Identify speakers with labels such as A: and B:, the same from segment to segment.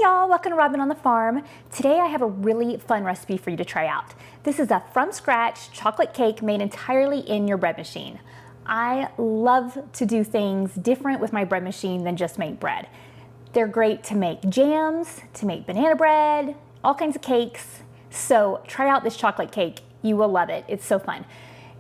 A: y'all, welcome to Robyn on the Farm. Today I have a really fun recipe for you to try out. This is a from scratch chocolate cake made entirely in your bread machine. I love to do things different with my bread machine than just make bread. They're great to make jams, to make banana bread, all kinds of cakes. So try out this chocolate cake. You will love it. It's so fun.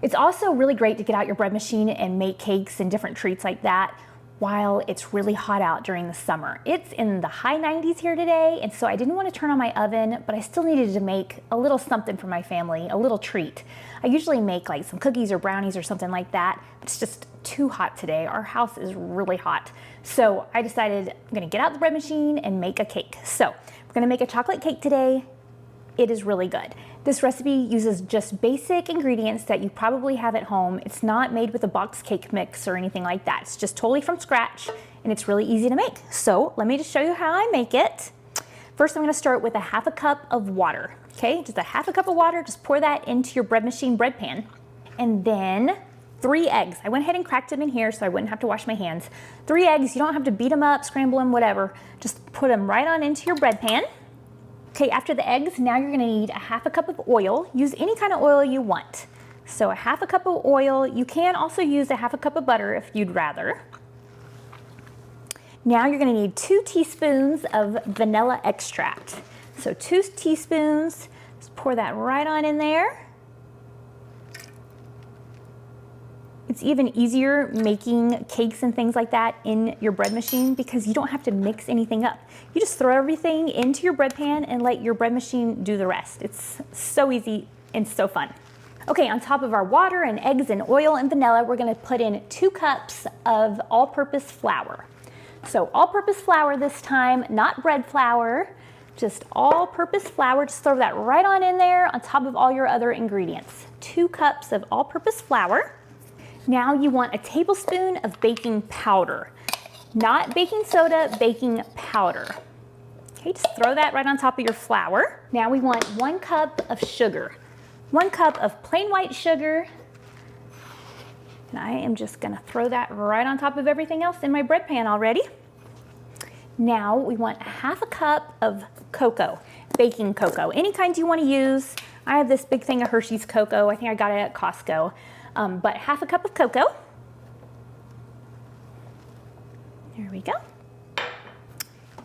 A: It's also really great to get out your bread machine and make cakes and different treats like that while it's really hot out during the summer. It's in the high 90s here today, and so I didn't want to turn on my oven, but I still needed to make a little something for my family, a little treat. I usually make like some cookies or brownies or something like that, but it's just too hot today. Our house is really hot. So I decided I'm gonna get out the bread machine and make a cake. So we're gonna make a chocolate cake today. It is really good. This recipe uses just basic ingredients that you probably have at home. It's not made with a box cake mix or anything like that. It's just totally from scratch, and it's really easy to make. So let me just show you how I make it. First, I'm gonna start with a half a cup of water, okay? Just a half a cup of water, just pour that into your bread machine bread pan. And then 3 eggs. I went ahead and cracked them in here so I wouldn't have to wash my hands. 3 eggs, you don't have to beat them up, scramble them, whatever. Just put them right on into your bread pan. Okay, after the eggs, now you're gonna need a half a cup of oil. Use any kind of oil you want. So a half a cup of oil. You can also use a half a cup of butter if you'd rather. Now you're gonna need 2 teaspoons of vanilla extract. So 2 teaspoons, just pour that right on in there. It's even easier making cakes and things like that in your bread machine because you don't have to mix anything up. You just throw everything into your bread pan and let your bread machine do the rest. It's so easy and so fun. Okay, on top of our water and eggs and oil and vanilla, we're gonna put in 2 cups of all-purpose flour. So all-purpose flour this time, not bread flour, just all-purpose flour. Just throw that right on in there on top of all your other ingredients. 2 cups of all-purpose flour. Now you want a tablespoon of baking powder, not baking soda, baking powder. Okay, just throw that right on top of your flour. Now we want 1 cup of sugar, 1 cup of plain white sugar. And I am just gonna throw that right on top of everything else in my bread pan already. Now we want half a cup of cocoa, baking cocoa, any kind you wanna use. I have this big thing of Hershey's cocoa. I think I got it at Costco. But half a cup of cocoa. There we go.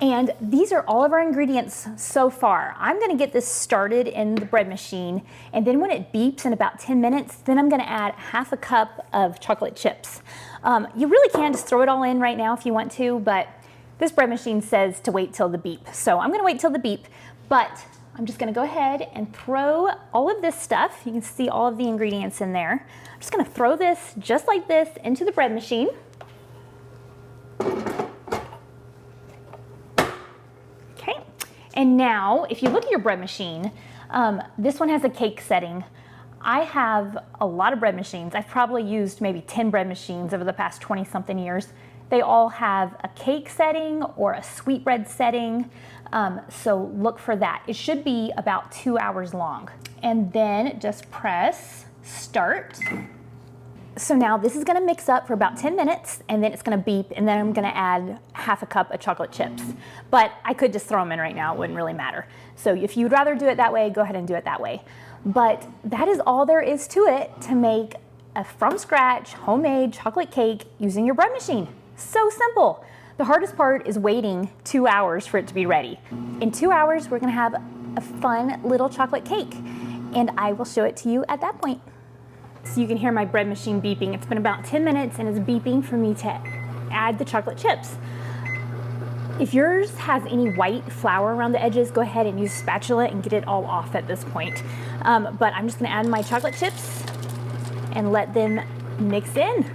A: And these are all of our ingredients so far. I'm gonna get this started in the bread machine, and then when it beeps in about 10 minutes, then I'm gonna add half a cup of chocolate chips. You really can just throw it all in right now if you want to, but this bread machine says to wait till the beep. So I'm gonna wait till the beep, but I'm just gonna go ahead and throw all of this stuff. You can see all of the ingredients in there. I'm just gonna throw this just like this into the bread machine. Okay, and now if you look at your bread machine, this one has a cake setting. I have a lot of bread machines. I've probably used maybe 10 bread machines over the past 20 something years. They all have a cake setting or a sweetbread setting. So look for that. It should be about 2 hours long. And then just press start. So now this is gonna mix up for about 10 minutes and then it's gonna beep, and then I'm gonna add half a cup of chocolate chips. But I could just throw them in right now, it wouldn't really matter. So if you'd rather do it that way, go ahead and do it that way. But that is all there is to it to make a from scratch homemade chocolate cake using your bread machine. So simple. The hardest part is waiting 2 hours for it to be ready. In 2 hours, we're gonna have a fun little chocolate cake, and I will show it to you at that point. So you can hear my bread machine beeping. It's been about 10 minutes and it's beeping for me to add the chocolate chips. If yours has any white flour around the edges, go ahead and use a spatula and get it all off at this point. But I'm just gonna add my chocolate chips and let them mix in.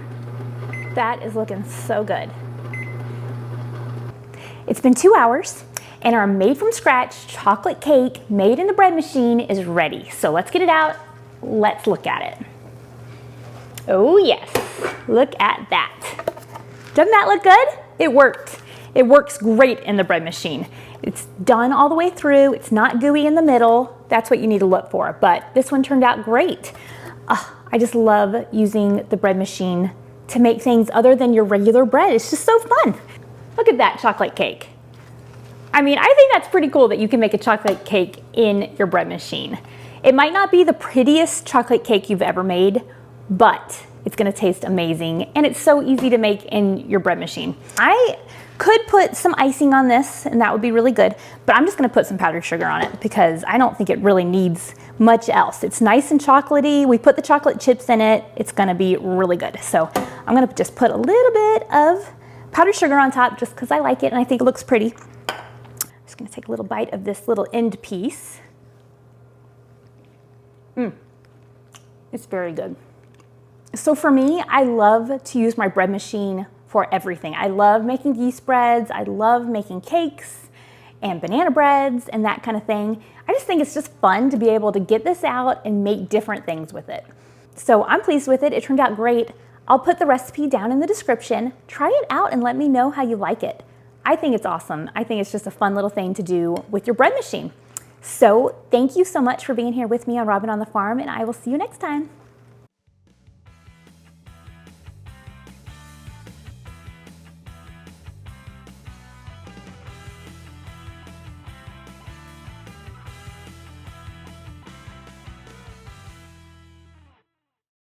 A: That is looking so good. It's been 2 hours and our made from scratch chocolate cake made in the bread machine is ready. So let's get it out, let's look at it. Oh yes, look at that. Doesn't that look good? It worked. It works great in the bread machine. It's done all the way through, it's not gooey in the middle. That's what you need to look for, but this one turned out great. I just love using the bread machine to make things other than your regular bread. It's just so fun. Look at that chocolate cake. I mean, I think that's pretty cool that you can make a chocolate cake in your bread machine. It might not be the prettiest chocolate cake you've ever made, but it's gonna taste amazing, and it's so easy to make in your bread machine. I could put some icing on this, and that would be really good, but I'm just gonna put some powdered sugar on it because I don't think it really needs much else. It's nice and chocolatey. We put the chocolate chips in it. It's gonna be really good. So I'm gonna just put a little bit of powdered sugar on top just because I like it and I think it looks pretty. I'm just gonna take a little bite of this little end piece. It's very good. So for me, I love to use my bread machine for everything. I love making yeast breads. I love making cakes and banana breads and that kind of thing. I just think it's just fun to be able to get this out and make different things with it. So I'm pleased with it. It turned out great. I'll put the recipe down in the description. Try it out and let me know how you like it. I think it's awesome. I think it's just a fun little thing to do with your bread machine. So thank you so much for being here with me on Robyn on the Farm, and I will see you next time.